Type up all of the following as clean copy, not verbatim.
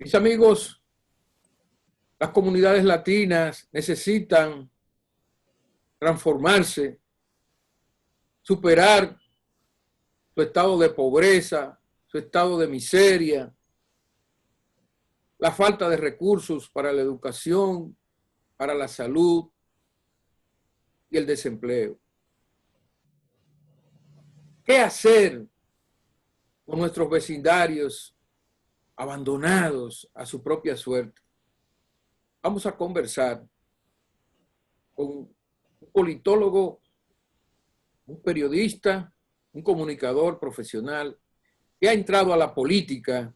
Mis amigos, las comunidades latinas necesitan transformarse, superar su estado de pobreza, su estado de miseria, la falta de recursos para la educación, para la salud y el desempleo. ¿Qué hacer con nuestros vecindarios abandonados a su propia suerte? Vamos a conversar con un politólogo, un periodista, un comunicador profesional que ha entrado a la política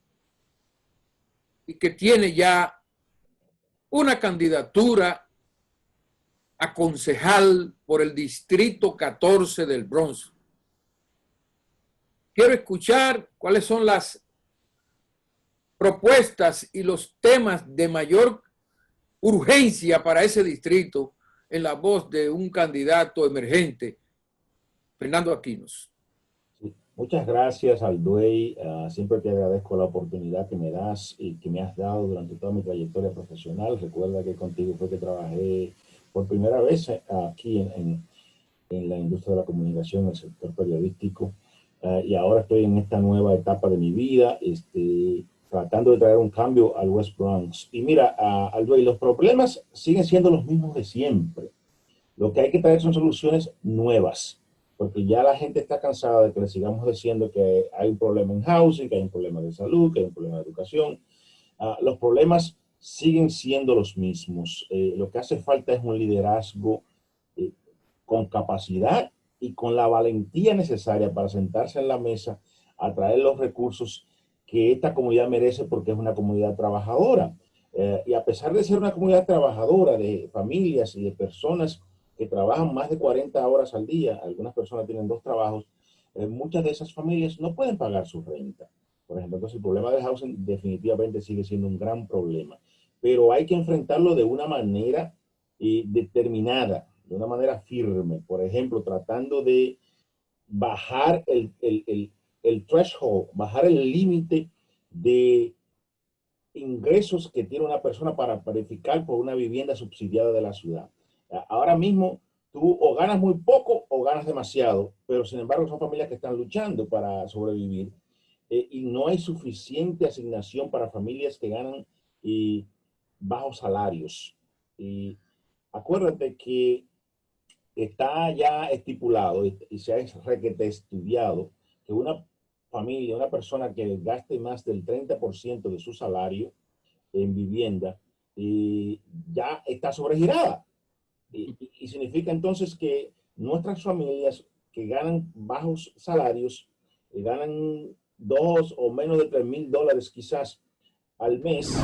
y que tiene ya una candidatura a concejal por el distrito 14 del Bronx. Quiero escuchar cuáles son las propuestas y los temas de mayor urgencia para ese distrito en la voz de un candidato emergente, Fernando Aquinos. Sí. Muchas gracias, Alduey. Siempre te agradezco la oportunidad que me das y que me has dado durante toda mi trayectoria profesional. Recuerda que contigo fue que trabajé por primera vez aquí en la industria de la comunicación, en el sector periodístico. Y ahora estoy en esta nueva etapa de mi vida, tratando de traer un cambio al West Bronx. Y mira, Alduey, los problemas siguen siendo los mismos de siempre. Lo que hay que traer son soluciones nuevas, porque ya la gente está cansada de que le sigamos diciendo que hay un problema en housing, que hay un problema de salud, que hay un problema de educación. Los problemas siguen siendo los mismos. Lo que hace falta es un liderazgo con capacidad y con la valentía necesaria para sentarse en la mesa a traer los recursos que esta comunidad merece, porque es una comunidad trabajadora. Y a pesar de ser una comunidad trabajadora de familias y de personas que trabajan más de 40 horas al día, algunas personas tienen 2 trabajos, muchas de esas familias no pueden pagar su renta, por ejemplo. Entonces el problema de housing definitivamente sigue siendo un gran problema, pero hay que enfrentarlo de una manera determinada, de una manera firme, por ejemplo, tratando de bajar el threshold, bajar el límite de ingresos que tiene una persona para calificar por una vivienda subsidiada de la ciudad. Ahora mismo tú o ganas muy poco o ganas demasiado, pero sin embargo son familias que están luchando para sobrevivir, y no hay suficiente asignación para familias que ganan bajos salarios. Y acuérdate que está ya estipulado y se ha requete estudiado que una familia, una persona que gaste más del 30% de su salario en vivienda, ya está sobregirada. Y significa entonces que nuestras familias que ganan bajos salarios, ganan 2 o menos de $3,000 quizás al mes,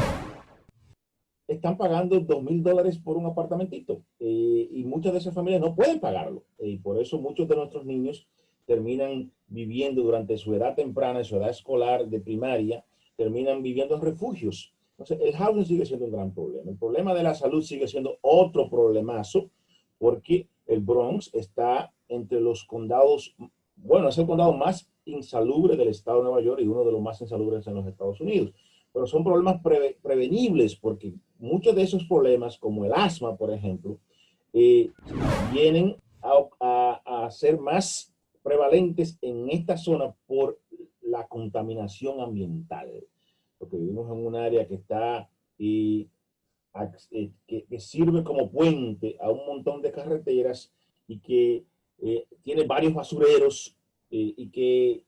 están pagando $2,000 por un apartamentito, y muchas de esas familias no pueden pagarlo, y por eso muchos de nuestros niños terminan viviendo durante su edad temprana, su edad escolar de primaria, terminan viviendo en refugios. Entonces el housing sigue siendo un gran problema. El problema de la salud sigue siendo otro problemazo, porque el Bronx está entre los condados, bueno, es el condado más insalubre del estado de Nueva York y uno de los más insalubres en los Estados Unidos. Pero son problemas prevenibles, porque muchos de esos problemas, como el asma, por ejemplo, vienen a ser más prevalentes en esta zona por la contaminación ambiental, porque vivimos en un área que está que sirve como puente a un montón de carreteras, y que tiene varios basureros, y que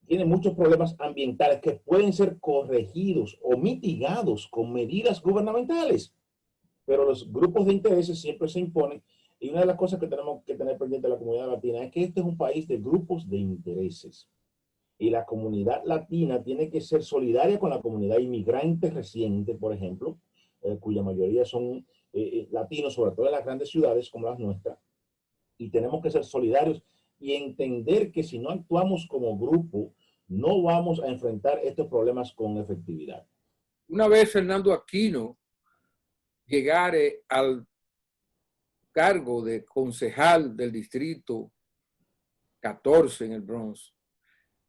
tiene muchos problemas ambientales que pueden ser corregidos o mitigados con medidas gubernamentales, pero los grupos de intereses siempre se imponen. Y una de las cosas que tenemos que tener pendiente de la comunidad latina es que este es un país de grupos de intereses, y la comunidad latina tiene que ser solidaria con la comunidad inmigrante reciente, por ejemplo, cuya mayoría son latinos, sobre todo en las grandes ciudades como las nuestras, y tenemos que ser solidarios y entender que si no actuamos como grupo, no vamos a enfrentar estos problemas con efectividad. Una vez Fernando Aquino llegare al cargo de concejal del distrito 14 en el Bronx,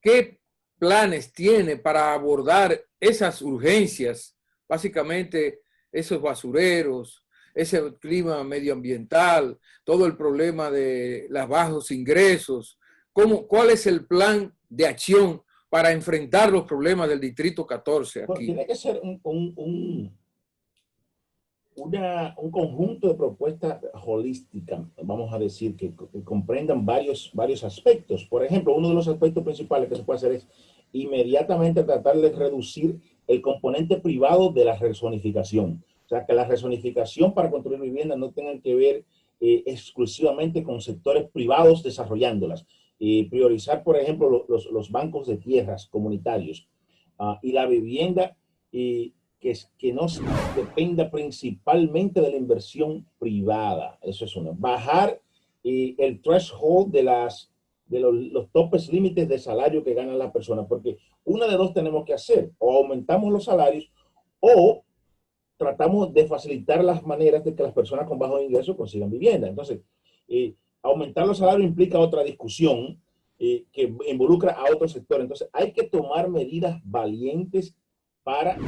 ¿qué planes tiene para abordar esas urgencias básicamente esos basureros, ese clima medioambiental, todo el problema de los bajos ingresos. ¿Cuál es el plan de acción para enfrentar los problemas del Distrito 14 Bueno, aquí? tiene que ser un conjunto de propuestas holísticas, vamos a decir, que comprendan varios aspectos. Por ejemplo, uno de los aspectos principales que se puede hacer es inmediatamente tratar de reducir el componente privado de la rezonificación. O sea, que la rezonificación para construir viviendas no tengan que ver exclusivamente con sectores privados desarrollándolas. Priorizar, por ejemplo, los bancos de tierras comunitarios y la vivienda que no dependa principalmente de la inversión privada. Eso es uno. Bajar el threshold de los topes límites de salario que ganan las personas, porque una de dos tenemos que hacer: o aumentamos los salarios o tratamos de facilitar las maneras de que las personas con bajos ingresos consigan vivienda. Entonces, aumentar los salarios implica otra discusión que involucra a otro sector. Entonces, hay que tomar medidas valientes para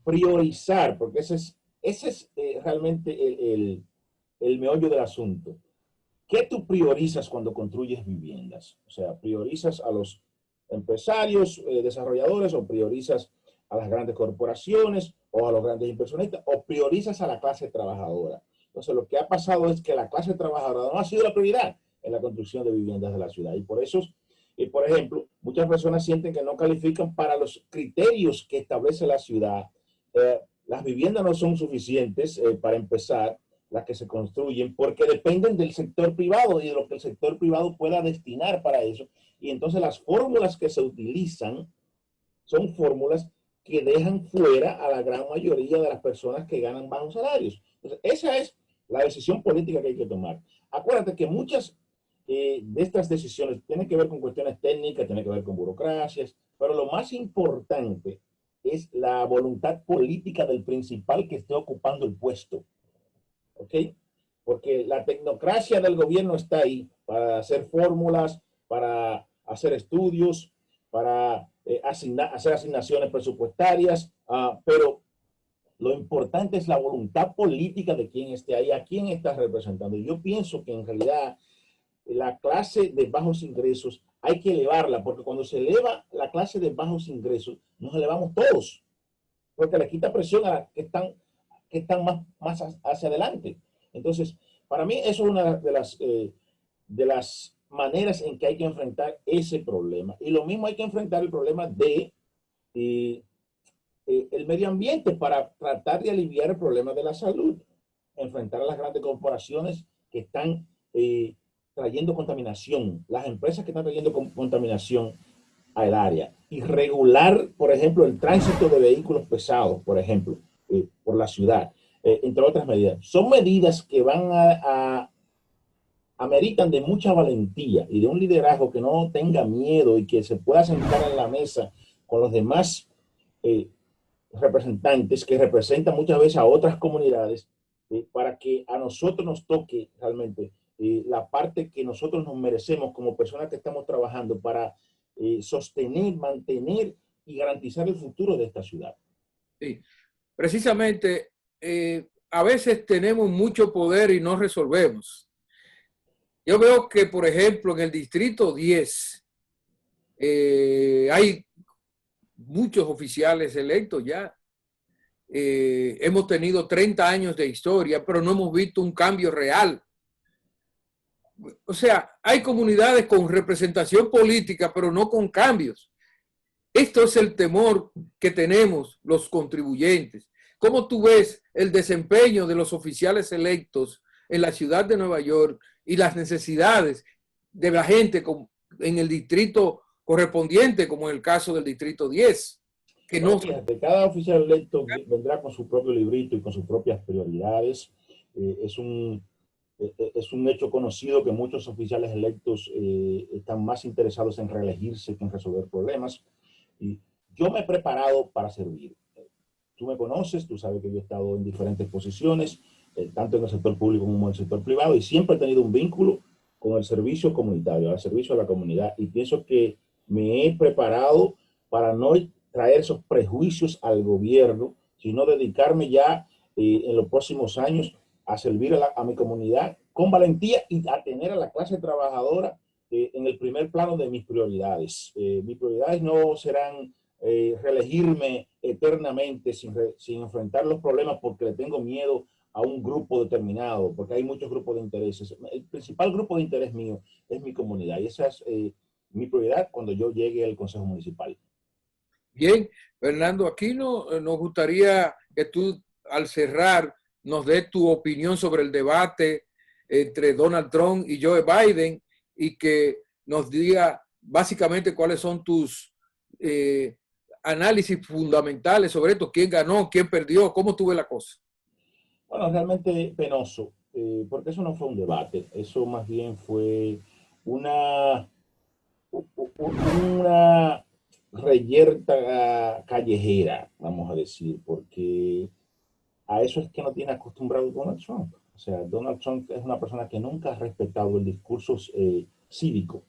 priorizar, porque ese es realmente el meollo del asunto. ¿Qué tú priorizas cuando construyes viviendas? O sea, ¿priorizas a los empresarios, desarrolladores, o priorizas a las grandes corporaciones o a los grandes inversionistas, o priorizas a la clase trabajadora? Entonces, lo que ha pasado es que la clase trabajadora no ha sido la prioridad en la construcción de viviendas de la ciudad. Y por eso, por ejemplo, muchas personas sienten que no califican para los criterios que establece la ciudad. Las viviendas no son suficientes para empezar, las que se construyen, porque dependen del sector privado y de lo que el sector privado pueda destinar para eso. Y entonces las fórmulas que se utilizan son fórmulas que dejan fuera a la gran mayoría de las personas que ganan bajos salarios. Entonces, esa es la decisión política que hay que tomar. Acuérdate que muchas de estas decisiones tienen que ver con cuestiones técnicas, tienen que ver con burocracias, pero lo más importante es la voluntad política del principal que esté ocupando el puesto. ¿Ok? Porque la tecnocracia del gobierno está ahí para hacer fórmulas, para hacer estudios, para hacer asignaciones presupuestarias, pero lo importante es la voluntad política de quien esté ahí, a quién está representando. Yo pienso que en realidad la clase de bajos ingresos hay que elevarla, porque cuando se eleva la clase de bajos ingresos, nos elevamos todos, porque le quita presión a las que están más hacia adelante. Entonces, para mí eso es una de las maneras en que hay que enfrentar ese problema. Y lo mismo hay que enfrentar el problema de el medio ambiente para tratar de aliviar el problema de la salud. Enfrentar a las grandes corporaciones que están trayendo contaminación, las empresas que están trayendo contaminación al área, y regular, por ejemplo, el tránsito de vehículos pesados, por ejemplo, por la ciudad, entre otras medidas. Son medidas que van ameritan de mucha valentía y de un liderazgo que no tenga miedo y que se pueda sentar en la mesa con los demás representantes que representan muchas veces a otras comunidades, para que a nosotros nos toque realmente la parte que nosotros nos merecemos como personas que estamos trabajando para sostener, mantener y garantizar el futuro de esta ciudad. Sí, precisamente, a veces tenemos mucho poder y no resolvemos. Yo veo que, por ejemplo, en el Distrito 10 hay muchos oficiales electos ya. Hemos tenido 30 años de historia, pero no hemos visto un cambio real. O sea, hay comunidades con representación política, pero no con cambios. Esto es el temor que tenemos los contribuyentes. ¿Cómo tú ves el desempeño de los oficiales electos en la ciudad de Nueva York y las necesidades de la gente en el distrito correspondiente, como en el caso del Distrito 10? Que Bueno, no... fíjate, cada oficial electo vendrá con su propio librito y con sus propias prioridades. Es es un hecho conocido que muchos oficiales electos están más interesados en reelegirse que en resolver problemas. Y yo me he preparado para servir. Tú me conoces, tú sabes que yo he estado en diferentes posiciones, tanto en el sector público como en el sector privado, y siempre he tenido un vínculo con el servicio comunitario, al servicio de la comunidad, y pienso que me he preparado para no traer esos prejuicios al gobierno, sino dedicarme ya en los próximos años a servir a mi comunidad con valentía y a tener a la clase trabajadora en el primer plano de mis prioridades. Mis prioridades no serán reelegirme eternamente sin enfrentar los problemas porque le tengo miedo a un grupo determinado, porque hay muchos grupos de intereses. El principal grupo de interés mío es mi comunidad y esa es mi prioridad cuando yo llegue al Consejo Municipal. Bien, Fernando Aquino, nos gustaría que tú, al cerrar, nos des tu opinión sobre el debate entre Donald Trump y Joe Biden y que nos diga básicamente cuáles son tus análisis fundamentales sobre esto, quién ganó, quién perdió, cómo tuve la cosa. Bueno, realmente penoso, porque eso no fue un debate, eso más bien fue una, una reyerta callejera, vamos a decir, porque a eso es que no tiene acostumbrado Donald Trump. O sea, Donald Trump es una persona que nunca ha respetado el discurso cívico,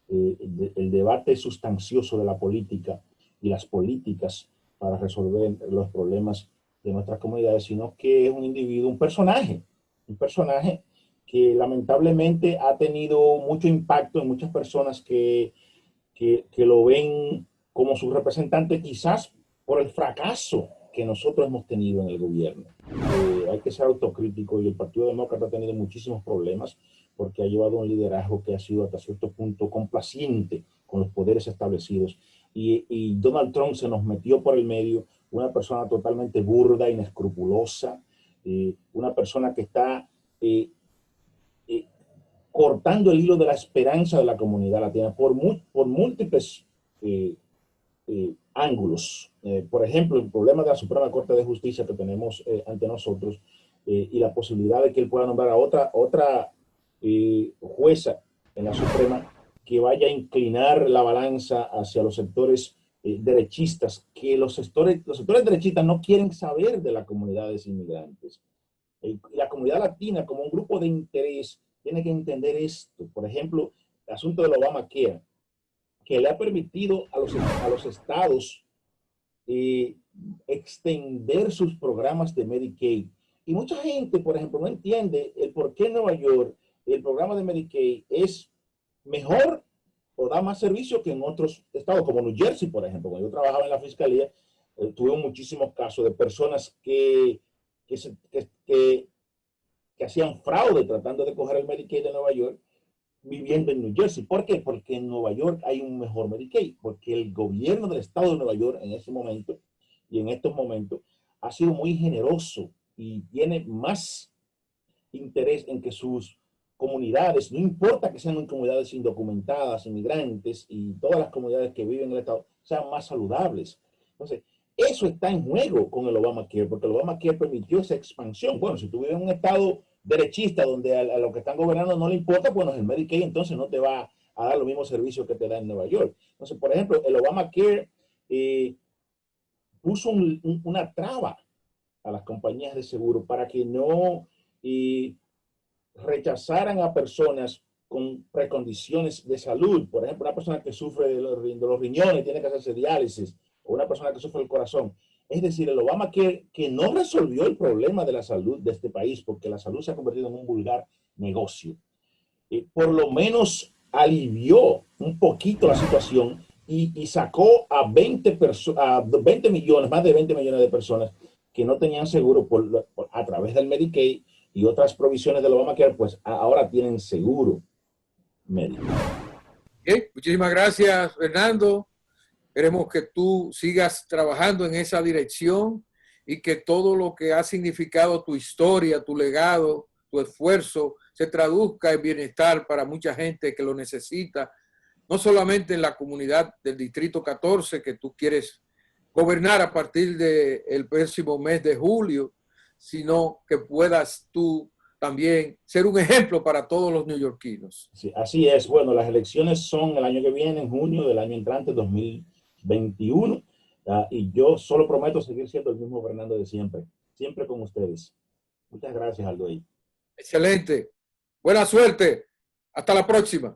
el debate sustancioso de la política y las políticas para resolver los problemas de nuestras comunidades, sino que es un individuo, un personaje que lamentablemente ha tenido mucho impacto en muchas personas que lo ven como su representante, quizás por el fracaso que nosotros hemos tenido en el gobierno. Hay que ser autocrítico y el Partido Demócrata ha tenido muchísimos problemas porque ha llevado un liderazgo que ha sido hasta cierto punto complaciente con los poderes establecidos. Y Donald Trump se nos metió por el medio, una persona totalmente burda, inescrupulosa, una persona que está cortando el hilo de la esperanza de la comunidad latina por múltiples ángulos. Por ejemplo, el problema de la Suprema Corte de Justicia que tenemos ante nosotros y la posibilidad de que él pueda nombrar a otra jueza en la Suprema que vaya a inclinar la balanza hacia los sectores derechistas, que los sectores derechistas no quieren saber de las comunidades inmigrantes. La comunidad latina como un grupo de interés tiene que entender esto. Por ejemplo, el asunto del Obamacare, que le ha permitido a los estados extender sus programas de Medicaid. Y mucha gente, por ejemplo, no entiende el por qué en Nueva York el programa de Medicaid es mejor o da más servicio que en otros estados, como New Jersey, por ejemplo. Cuando yo trabajaba en la fiscalía, tuve muchísimos casos de personas que hacían fraude tratando de coger el Medicaid de Nueva York viviendo en New Jersey. ¿Por qué? Porque en Nueva York hay un mejor Medicaid, porque el gobierno del estado de Nueva York en ese momento y en estos momentos ha sido muy generoso y tiene más interés en que sus comunidades, no importa que sean comunidades indocumentadas, inmigrantes y todas las comunidades que viven en el estado, sean más saludables. Entonces, eso está en juego con el Obamacare, porque el Obamacare permitió esa expansión. Bueno, si tú vives en un estado derechista donde a los que están gobernando no le importa, bueno, el Medicaid entonces no te va a dar los mismos servicios que te da en Nueva York. Entonces, por ejemplo, el Obamacare puso una traba a las compañías de seguro para que no rechazaran a personas con precondiciones de salud. Por ejemplo, una persona que sufre de los riñones, tiene que hacerse diálisis, o una persona que sufre del corazón. Es decir, el Obamacare que no resolvió el problema de la salud de este país, porque la salud se ha convertido en un vulgar negocio. Por lo menos alivió un poquito la situación y sacó a 20 millones, más de 20 millones de personas que no tenían seguro a través del Medicaid y otras provisiones del Obamacare, pues ahora tienen seguro médico. Bien, muchísimas gracias, Fernando. Queremos que tú sigas trabajando en esa dirección y que todo lo que ha significado tu historia, tu legado, tu esfuerzo, se traduzca en bienestar para mucha gente que lo necesita, no solamente en la comunidad del Distrito 14 que tú quieres gobernar a partir del próximo mes de julio, sino que puedas tú también ser un ejemplo para todos los neoyorquinos. Sí, así es. Bueno, las elecciones son el año que viene, en junio del año entrante, 2021. Y yo solo prometo seguir siendo el mismo Fernando de siempre, siempre con ustedes. Muchas gracias, Aldo. Excelente. Buena suerte. Hasta la próxima.